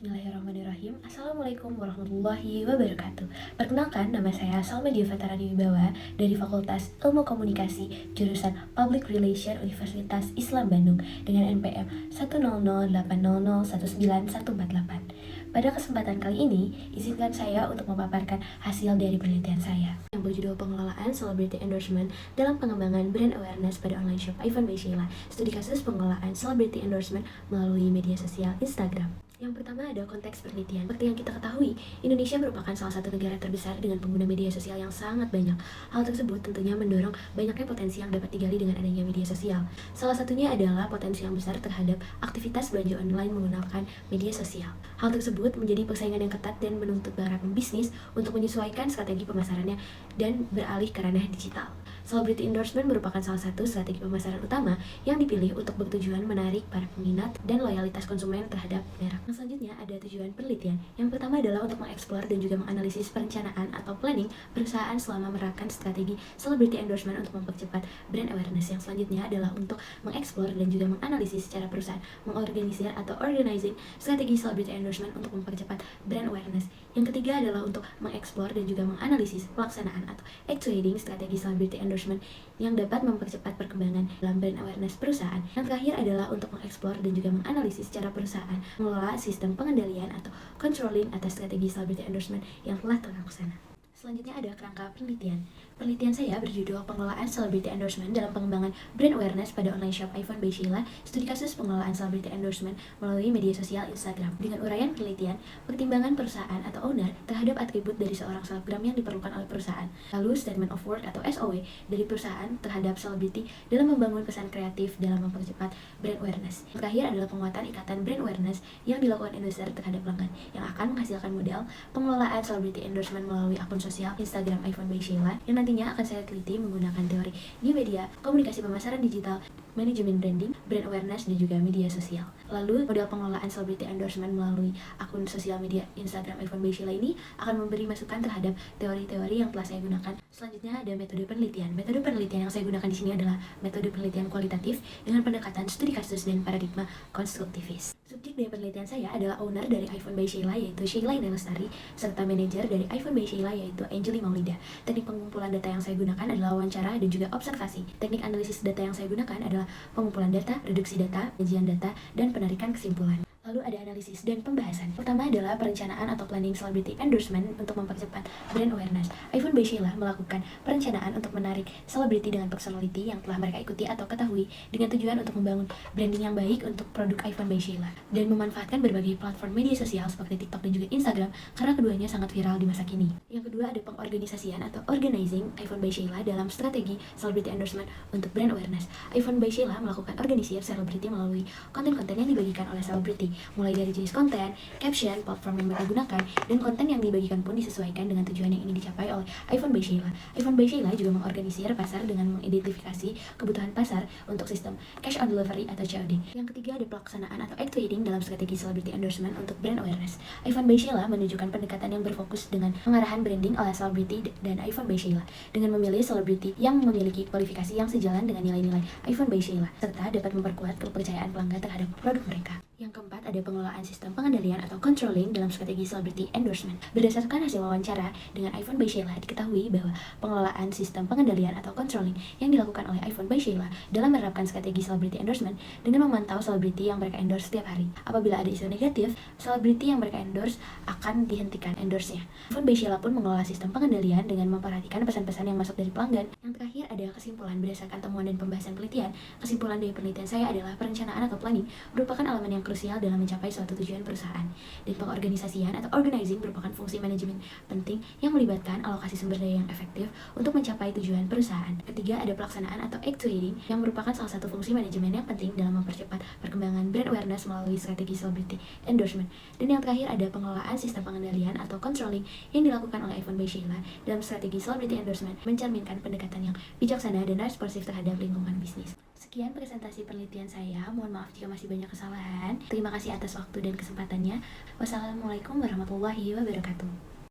Bismillahirrahmanirrahim. Assalamualaikum warahmatullahi wabarakatuh. Perkenalkan, nama saya Salma Diafatara Wibawa dari Fakultas Ilmu Komunikasi jurusan Public Relation Universitas Islam Bandung dengan NPM 10080019148. Pada kesempatan kali ini, izinkan saya untuk memaparkan hasil dari penelitian saya yang berjudul Pengelolaan Celebrity Endorsement dalam Pengembangan Brand Awareness pada Online Shop Ivan by Sheila. Studi kasus pengelolaan Celebrity Endorsement melalui media sosial Instagram. Yang pertama ada konteks penelitian. Seperti yang kita ketahui, Indonesia merupakan salah satu negara terbesar dengan pengguna media sosial yang sangat banyak. Hal tersebut tentunya mendorong banyaknya potensi yang dapat digali dengan adanya media sosial. Salah satunya adalah potensi yang besar terhadap aktivitas belanja online menggunakan media sosial. Hal tersebut menjadi persaingan yang ketat dan menuntut para pembisnis untuk menyesuaikan strategi pemasarannya dan beralih ke ranah digital. Celebrity endorsement merupakan salah satu strategi pemasaran utama yang dipilih untuk bertujuan menarik para peminat dan loyalitas konsumen terhadap merek. Selanjutnya ada tujuan penelitian. Yang pertama adalah untuk mengeksplor dan juga menganalisis perencanaan atau planning perusahaan selama menerapkan strategi celebrity endorsement untuk mempercepat brand awareness. Yang selanjutnya adalah untuk mengeksplor dan juga menganalisis secara perusahaan mengorganisir atau organizing strategi celebrity endorsement untuk mempercepat brand awareness. Yang ketiga adalah untuk mengeksplor dan juga menganalisis pelaksanaan atau actuating strategi celebrity endorsement yang dapat mempercepat perkembangan dalam brand awareness perusahaan. Yang terakhir adalah untuk mengeksplor dan juga menganalisis secara perusahaan mengelola sistem pengendalian atau controlling atas strategi celebrity endorsement yang telah terlaksana. Selanjutnya ada kerangka penelitian. Penelitian saya berjudul Pengelolaan Celebrity Endorsement dalam Pengembangan Brand Awareness pada Online Shop Ivan by Sheila, studi kasus pengelolaan celebrity endorsement melalui media sosial Instagram. Dengan uraian penelitian, pertimbangan perusahaan atau owner terhadap atribut dari seorang selebgram yang diperlukan oleh perusahaan. Lalu Statement of Work atau SOW dari perusahaan terhadap selebriti dalam membangun kesan kreatif dalam mempercepat brand awareness. Yang terakhir adalah penguatan ikatan brand awareness yang dilakukan endorser terhadap pelanggan yang akan menghasilkan model pengelolaan celebrity endorsement melalui akun sosial Instagram Ivan by Sheila yang nantinya akan saya teliti menggunakan teori new media, komunikasi pemasaran digital, manajemen branding, brand awareness, dan juga media sosial. Lalu, model pengelolaan celebrity endorsement melalui akun sosial media Instagram Ivan by Sheila ini akan memberi masukan terhadap teori-teori yang telah saya gunakan. Selanjutnya ada metode penelitian. Metode penelitian yang saya gunakan di sini adalah metode penelitian kualitatif dengan pendekatan studi kasus dan paradigma konstruktivis. Subjek dari penelitian saya adalah owner dari Ivan by Sheila yaitu Sheila Indah Lestari serta manajer dari Ivan by Sheila yaitu Angeli Maulida. Teknik pengumpulan data yang saya gunakan adalah wawancara dan juga observasi. Teknik analisis data yang saya gunakan adalah pengumpulan data, reduksi data, penyajian data, dan penarikan kesimpulan. Lalu ada analisis dan pembahasan. Pertama adalah perencanaan atau planning celebrity endorsement untuk mempercepat brand awareness. Ivan by Sheila melakukan perencanaan untuk menarik selebriti dengan personality yang telah mereka ikuti atau ketahui dengan tujuan untuk membangun branding yang baik untuk produk Ivan by Sheila dan memanfaatkan berbagai platform media sosial seperti TikTok dan juga Instagram karena keduanya sangat viral di masa kini. Yang kedua ada pengorganisasian atau organizing Ivan by Sheila dalam strategi celebrity endorsement untuk brand awareness. Ivan by Sheila melakukan organisir selebriti melalui konten-konten yang dibagikan oleh selebriti, mulai dari jenis konten, caption, platform yang mereka gunakan, dan konten yang dibagikan pun disesuaikan dengan tujuan yang ingin dicapai oleh Ivan by Sheila. Ivan by Sheila juga mengorganisir pasar dengan mengidentifikasi kebutuhan pasar untuk sistem cash on delivery atau COD. Yang ketiga ada pelaksanaan atau actuating dalam strategi celebrity endorsement untuk brand awareness. Ivan by Sheila menunjukkan pendekatan yang berfokus dengan pengarahan branding oleh selebriti dan Ivan by Sheila dengan memilih selebriti yang memiliki kualifikasi yang sejalan dengan nilai-nilai Ivan by Sheila serta dapat memperkuat kepercayaan pelanggan terhadap produk mereka. Yang keempat ada pengelolaan sistem pengendalian atau controlling dalam strategi celebrity endorsement. Berdasarkan hasil wawancara dengan Ivan by Sheila, diketahui bahwa pengelolaan sistem pengendalian atau controlling yang dilakukan oleh Ivan by Sheila dalam menerapkan strategi celebrity endorsement dengan memantau selebriti yang mereka endorse setiap hari. Apabila ada isu negatif, selebriti yang mereka endorse akan dihentikan endorse-nya. Ivan by Sheila pun mengelola sistem pengendalian dengan memperhatikan pesan-pesan yang masuk dari pelanggan. Yang terakhir ada kesimpulan berdasarkan temuan dan pembahasan penelitian. Kesimpulan dari penelitian saya adalah perencanaan atau planning merupakan elemen yang krusial dalam mencapai suatu tujuan perusahaan, dan pengorganisasian atau organizing merupakan fungsi manajemen penting yang melibatkan alokasi sumber daya yang efektif untuk mencapai tujuan perusahaan. Ketiga ada pelaksanaan atau actuating yang merupakan salah satu fungsi manajemen yang penting dalam mempercepat perkembangan brand awareness melalui strategi celebrity endorsement. Dan yang terakhir ada pengelolaan sistem pengendalian atau controlling yang dilakukan oleh Ivan by Sheila dalam strategi celebrity endorsement mencerminkan pendekatan yang bijaksana dan responsif terhadap lingkungan bisnis. Sekian presentasi penelitian saya, mohon maaf jika masih banyak kesalahan. Terima kasih atas waktu dan kesempatannya. Wassalamualaikum warahmatullahi wabarakatuh.